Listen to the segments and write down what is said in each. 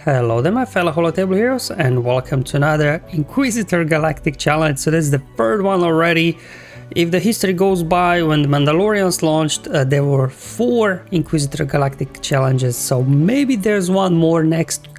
Hello there my fellow Holotable heroes and welcome to another Inquisitor Galactic challenge. So this is the third one already. If the history goes by, when the Mandalorians launched, there were 4 Inquisitor Galactic challenges. So maybe there's one more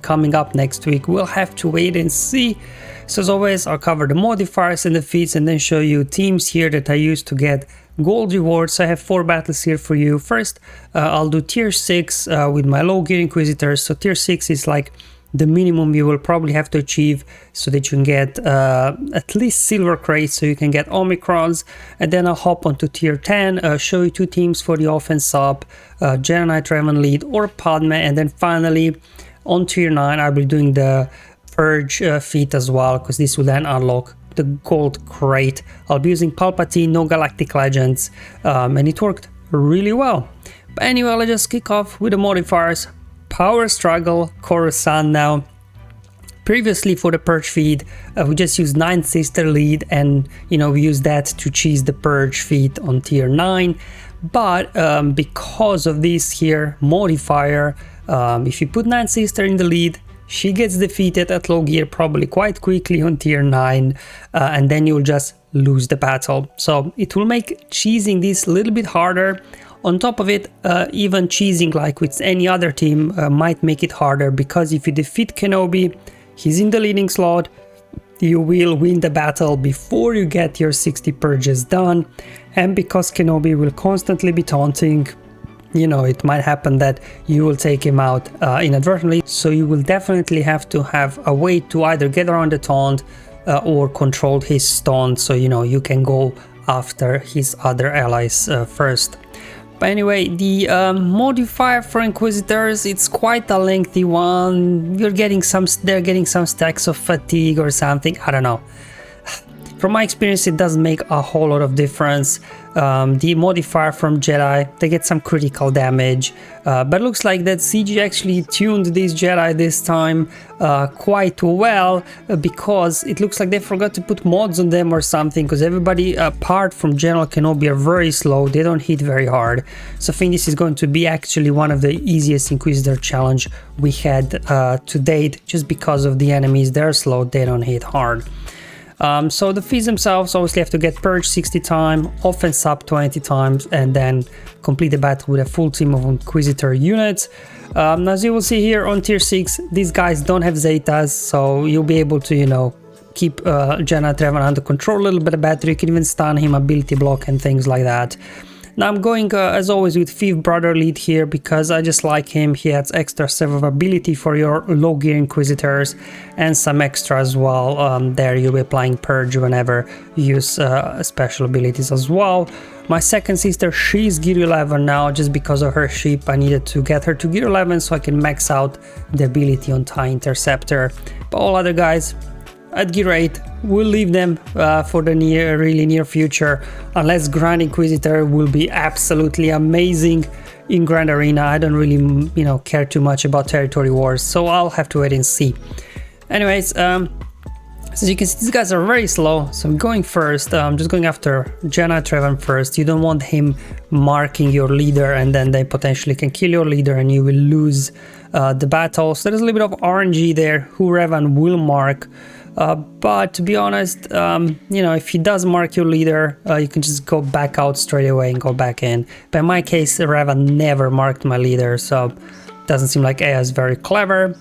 coming up next week. We'll have to wait and see. So as always, I'll cover the modifiers and the feats and then show you teams here that I used to get gold rewards. I have 4 battles here for you. First, I'll do tier 6 with my low gear Inquisitors. So tier 6 is like the minimum you will probably have to achieve so that you can get at least silver crates, so you can get Omicrons. And then I'll hop onto tier 10, show you 2 teams for the offense sub, Jedi Knight Revan lead or Padme. And then finally on tier 9 I'll be doing the Purge feat as well, because this will then unlock the gold crate. I'll be using Palpatine, no Galactic Legends, and it worked really well. But anyway, let's just kick off with the modifiers. Power Struggle, Coruscant now. Previously for the Purge feat, we just used 9 Sister lead, and we used that to cheese the Purge feat on tier 9. But because of this here modifier, if you put 9 Sister in the lead, she gets defeated at low gear probably quite quickly on tier 9, and then you'll just lose the battle. So it will make cheesing this a little bit harder. On top of it, even cheesing like with any other team might make it harder, because if you defeat Kenobi, he's in the leading slot, you will win the battle before you get your 60 purges done. And because Kenobi will constantly be taunting, it might happen that you will take him out inadvertently. So you will definitely have to have a way to either get around the taunt or control his taunt, so you can go after his other allies first. But anyway, the modifier for Inquisitors, it's quite a lengthy one. They're getting some stacks of fatigue or something, I don't know. From my experience, it doesn't make a whole lot of difference. The modifier from Jedi, they get some critical damage, but it looks like that CG actually tuned these Jedi this time quite well, because it looks like they forgot to put mods on them or something, because everybody apart from General Kenobi are very slow, they don't hit very hard. So I think this is going to be actually one of the easiest Inquisitor challenge we had to date, just because of the enemies, they're slow, they don't hit hard. So the feats themselves obviously have to get Purge 60 times, offense up 20 times, and then complete the battle with a full team of Inquisitor units. As you will see here on tier 6, these guys don't have Zetas, so you'll be able to, keep Jedi Knight Revan under control a little bit better. You can even stun him, ability block and things like that. Now I'm going as always with 5th Brother lead here, because I just like him. He adds extra survivability for your low gear Inquisitors and some extra as well. There you'll be applying Purge whenever you use special abilities as well. My second sister, she's gear 11 now, just because of her ship. I needed to get her to gear 11 so I can max out the ability on TIE Interceptor. But all other guys at gear 8, we'll leave them for the really near future, unless Grand Inquisitor will be absolutely amazing in Grand Arena. I don't really, care too much about territory wars, so I'll have to wait and see. Anyways, as you can see, these guys are very slow, so I'm going first. I'm just going after Jedi Knight Revan first. You don't want him marking your leader, and then they potentially can kill your leader and you will lose the battle. So there's a little bit of RNG there, who Revan will mark. But to be honest, if he does mark your leader, you can just go back out straight away and go back in. But in my case, Revan never marked my leader, so it doesn't seem like AI is very clever.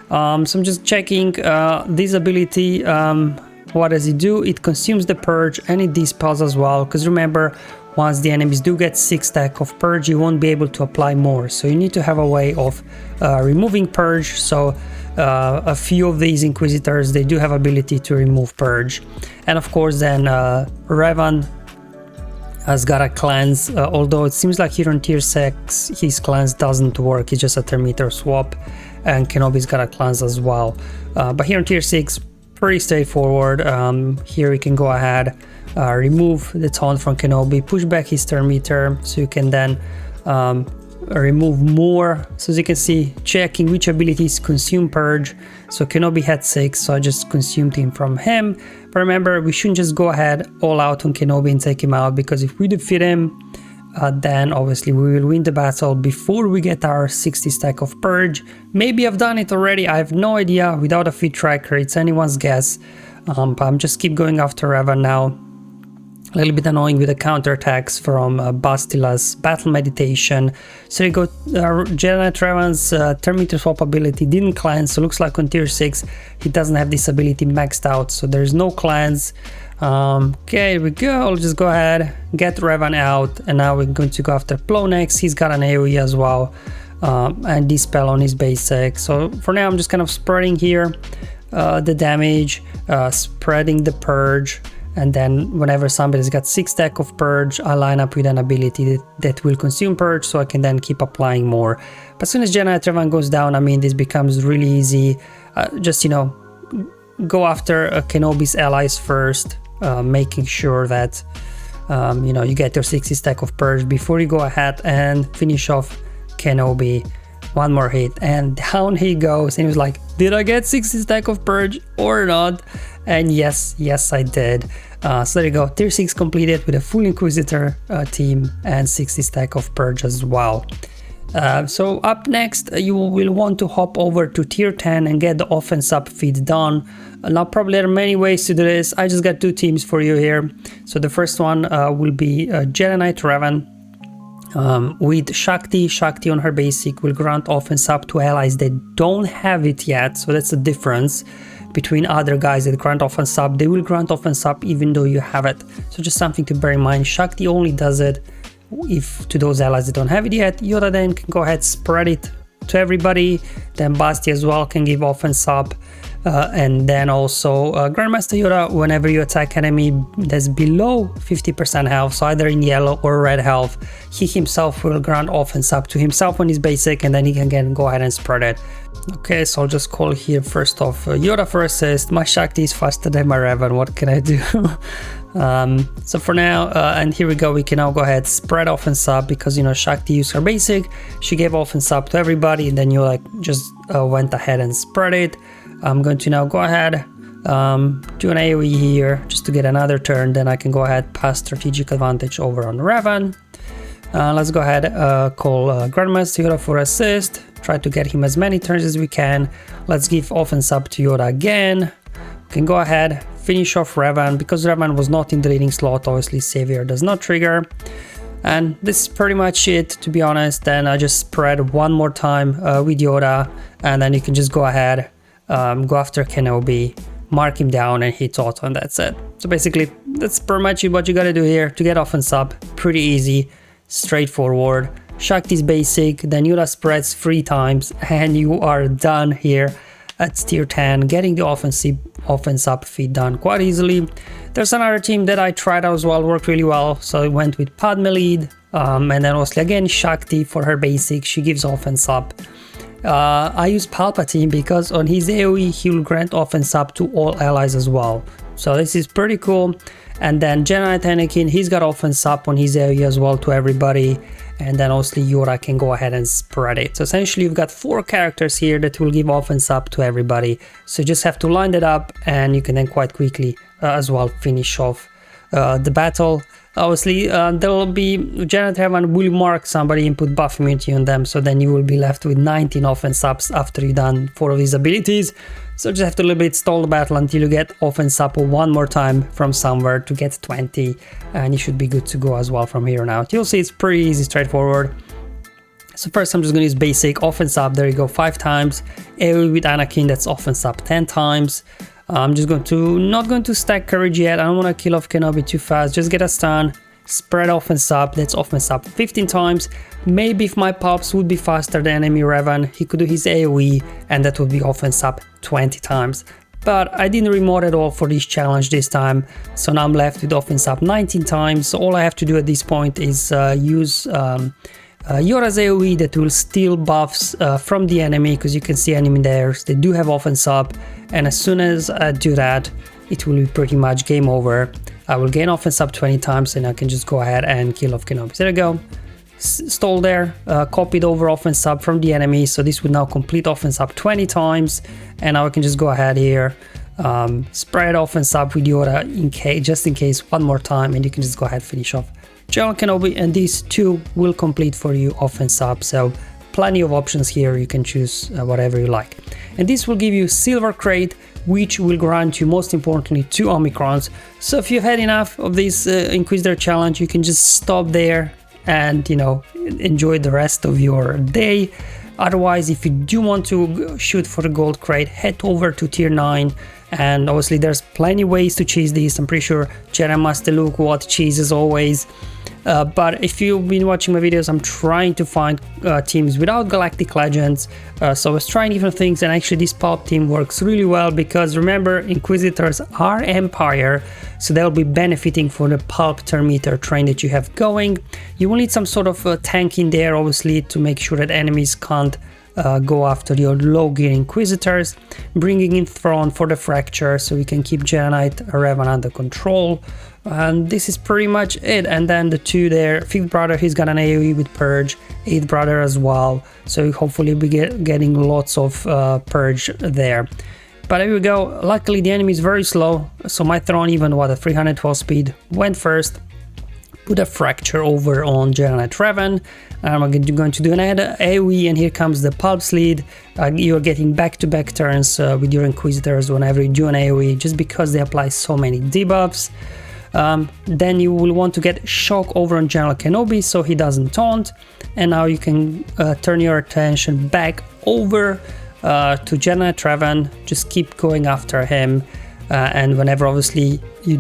So I'm just checking this ability. What does it do? It consumes the Purge and it dispels as well, because remember, once the enemies do get 6 stack of Purge, you won't be able to apply more. So you need to have a way of removing Purge. So a few of these Inquisitors, they do have ability to remove Purge. And of course then Revan has got a cleanse, although it seems like here on tier 6 his cleanse doesn't work, it's just a thermometer swap, and Kenobi's got a cleanse as well. But here on tier 6, pretty straightforward. Here we can go ahead, remove the taunt from Kenobi, push back his thermometer, so you can then remove more. So as you can see, checking which abilities consume Purge. So Kenobi had 6, so I just consumed him from him. But remember, we shouldn't just go ahead all out on Kenobi and take him out, because if we defeat him, then obviously we will win the battle before we get our 60 stack of Purge. Maybe I've done it already, I have no idea. Without a feed tracker, it's anyone's guess. But I'm just keep going after Revan now. A little bit annoying with the counterattacks from Bastila's Battle Meditation. So you go Jedi Knight Revan's turn meter swap ability didn't cleanse, so looks like on tier 6 he doesn't have this ability maxed out, so there's no cleanse. Okay, here we go. I'll just go ahead, get Revan out, and now we're going to go after Plo next. He's got an AoE as well, and Dispel on his basic. So for now I'm just kind of spreading here the damage, spreading the Purge. And then whenever somebody's got 6 stack of Purge, I line up with an ability that will consume Purge, so I can then keep applying more. But as soon as Jedi Knight Revan goes down, I mean, this becomes really easy. Just, you know, go after Kenobi's allies first, making sure that, you know, you get your 60 stack of Purge before you go ahead and finish off Kenobi. One more hit, and down he goes. And he was like, did I get 60 stack of Purge or not? And yes, I did. So there you go, tier 6 completed with a full Inquisitor team and 60 stack of Purge as well. So up next, you will want to hop over to tier 10 and get the offense up feed done. Now probably there are many ways to do this. I just got 2 teams for you here. So the first one will be Jedi Knight Revan. With Shakti on her basic will grant offense up to allies that don't have it yet, so that's the difference between other guys that grant offense up. They will grant offense up even though you have it, so just something to bear in mind. Shakti only does it if to those allies that don't have it yet. Yoda then can go ahead, spread it to everybody, then Basti as well can give offense up. And then also Grandmaster Yoda, whenever you attack enemy that's below 50% health, so either in yellow or red health, he himself will grant offense up to himself on his basic, and then he can again go ahead and spread it. Okay, so I'll just call here first off Yoda for assist. My Shakti is faster than my Revan, what can I do? So for now, and here we go, we can now go ahead, spread offense up, because, you know, Shakti used her basic, she gave offense up to everybody, and then you like just went ahead and spread it. I'm going to now go ahead, do an AoE here just to get another turn, then I can go ahead, pass strategic advantage over on Revan. Let's go ahead, call Grandmaster Yoda for assist, try to get him as many turns as we can. Let's give offense up to Yoda again. We can go ahead, finish off Revan. Because Revan was not in the leading slot, obviously Savior does not trigger. And this is pretty much it, to be honest. Then I just spread one more time with Yoda, and then you can just go ahead, go after Kenobi, mark him down and hit auto, and that's it. So basically that's pretty much what you gotta do here to get offense up. Pretty easy, straightforward. Shakti's basic, then Yoda spreads 3 times, and you are done here at tier 10, getting the offense up feed done quite easily. There's another team that I tried out as well, worked really well. So I went with Padme lead, and then obviously again Shakti for her basic, she gives offense up. I use Palpatine because on his AoE he will grant offense up to all allies as well, so this is pretty cool. And then Jedi Knight Anakin, he's got offense up on his AoE as well to everybody, and then obviously Yoda can go ahead and spread it. So essentially you've got 4 characters here that will give offense up to everybody, so you just have to line that up, and you can then quite quickly as well finish off the battle. Obviously, there will be Jedi Knight Revan will mark somebody and put buff immunity on them, so then you will be left with 19 offense ups after you've done 4 of these abilities. So just have to a little bit stall the battle until you get offense up one more time from somewhere to get 20, and you should be good to go as well from here on out. You'll see it's pretty easy, straightforward. So first I'm just going to use basic offense up, there you go, 5 times. AoE with Anakin, that's offense up 10 times. I'm just not going to stack courage yet. I don't want to kill off Kenobi too fast. Just get a stun, spread offense up. That's offense up 15 times. Maybe if my pops would be faster than enemy Revan, he could do his AoE, and that would be offense up 20 times. But I didn't remote at all for this challenge this time, so now I'm left with offense up 19 times. So all I have to do at this point is use Yoda's AoE that will steal buffs from the enemy, because you can see enemy there, they do have offense up, and as soon as I do that, it will be pretty much game over. I will gain offense up 20 times, and I can just go ahead and kill off Kenobi. There we go. Stall there, copied over offense up from the enemy, so this would now complete offense up 20 times, and now I can just go ahead here, spread offense up with Yoda just in case one more time, and you can just go ahead and finish off General Kenobi, and these two will complete for you off and sub. So plenty of options here, you can choose whatever you like. And this will give you Silver Crate, which will grant you, most importantly, 2 Omicrons. So if you've had enough of this Inquisitor challenge, you can just stop there and, you know, enjoy the rest of your day. Otherwise, if you do want to shoot for the gold crate, head over to tier 9, and obviously there's plenty ways to chase these. I'm pretty sure Jedi Master Luke what cheeses always. But if you've been watching my videos, I'm trying to find teams without Galactic Legends, so I was trying different things, and actually this Palp team works really well because remember, Inquisitors are Empire, so they'll be benefiting from the Palp turn meter train that you have going. You will need some sort of tank in there, obviously, to make sure that enemies can't go after your low gear Inquisitors, bringing in Thrawn for the fracture so we can keep Jedi Knight Revan under control. And this is pretty much it. And then the two there, 5th brother, he's got an AoE with Purge, 8th brother as well, so hopefully we getting lots of Purge there. But there we go. Luckily the enemy is very slow, so my Thrawn, even at 312 speed, went first, put a fracture over on Jedi Knight Revan. I'm going to do an AoE, and here comes the Pulse lead. You're getting back-to-back turns with your Inquisitors whenever you do an AoE, just because they apply so many debuffs. Then you will want to get Shock over on General Kenobi so he doesn't taunt, and now you can turn your attention back over to Jedi Knight Revan. Just keep going after him, and whenever obviously you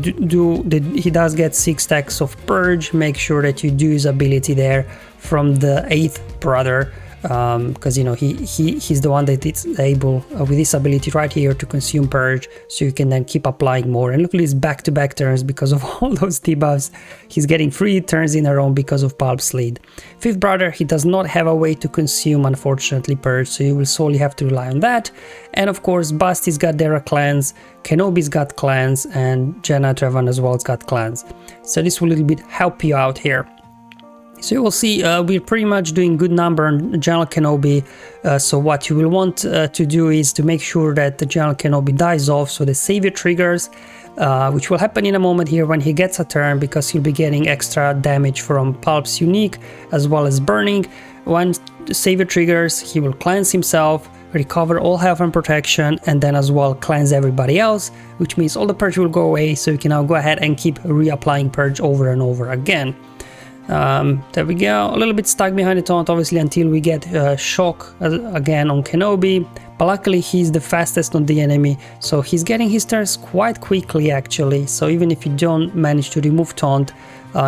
he does get 6 stacks of Purge, make sure that you do his ability there from the 8th brother, because you know he's the one that is able with this ability right here to consume Purge, so you can then keep applying more. And look at his back-to-back turns because of all those debuffs. He's getting 3 turns in a row because of Palp's lead. 5th brother, he does not have a way to consume, unfortunately, Purge, so you will solely have to rely on that. And of course, Basti's got their clans, Kenobi's got clans, and Jedi Knight Revan as well has got clans. So this will a little bit help you out here. So you will see we're pretty much doing good number on General Kenobi, so what you will want to do is to make sure that the General Kenobi dies off, so the savior triggers, which will happen in a moment here when he gets a turn, because he'll be getting extra damage from Palp's unique as well as burning. When the savior triggers, he will cleanse himself, recover all health and protection, and then as well cleanse everybody else, which means all the Purge will go away, so you can now go ahead and keep reapplying Purge over and over again. There we go, a little bit stuck behind the taunt obviously until we get Shock again on Kenobi, but luckily he's the fastest on the enemy, so he's getting his turns quite quickly actually, so even if you don't manage to remove taunt,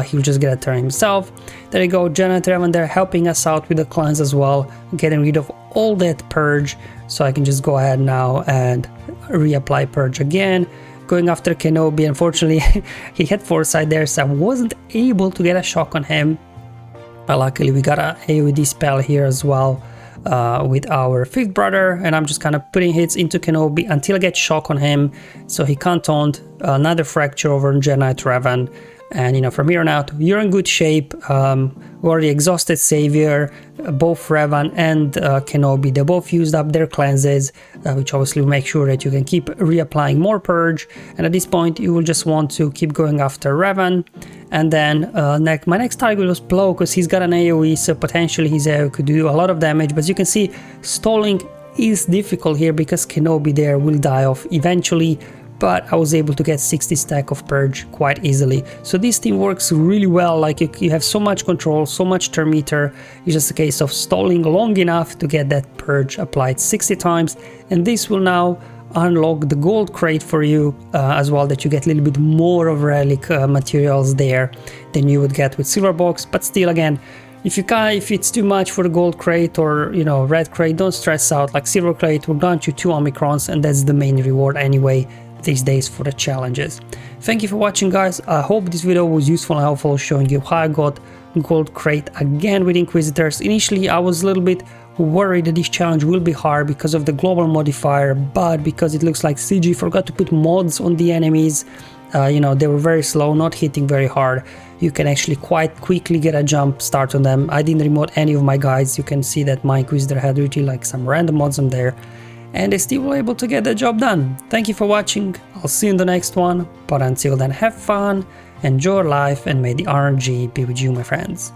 he'll just get a turn himself. There you go, Jedi Knight Revan there helping us out with the cleanse as well, getting rid of all that Purge, so I can just go ahead now and reapply Purge again. Going after Kenobi, unfortunately he had foresight there, so I wasn't able to get a shock on him, but luckily we got a AoE spell here as well with our 5th brother, and I'm just kind of putting hits into Kenobi until I get shock on him so he can't taunt. Another fracture over on Jedi Knight Revan, and you know, from here on out you're in good shape. We already exhausted Savior, both Revan and Kenobi, they both used up their cleanses, which obviously will make sure that you can keep reapplying more Purge, and at this point you will just want to keep going after Revan. And then my next target was Plo, because he's got an AoE, so potentially his AoE could do a lot of damage, but as you can see, stalling is difficult here because Kenobi there will die off eventually, but I was able to get 60 stack of Purge quite easily. So this team works really well, like you have so much control, so much turn meter. It's just a case of stalling long enough to get that Purge applied 60 times, and this will now unlock the gold crate for you as well, that you get a little bit more of relic materials there than you would get with silver box. But still, again, if it's too much for the gold crate or, you know, red crate, don't stress out. Like silver crate will grant you 2 Omicrons, and that's the main reward anyway these days for the challenges. Thank you for watching, guys. I hope this video was useful and helpful, showing you how I got gold crate again with Inquisitors. Initially I was a little bit worried that this challenge will be hard because of the global modifier, but because it looks like CG forgot to put mods on the enemies, you know, they were very slow, not hitting very hard, you can actually quite quickly get a jump start on them. I didn't remote any of my guys. You can see that my Inquisitor had really like some random mods on there, and they still were able to get the job done. Thank you for watching, I'll see you in the next one, but until then, have fun Enjoy life and may the RNG be with you, my friends.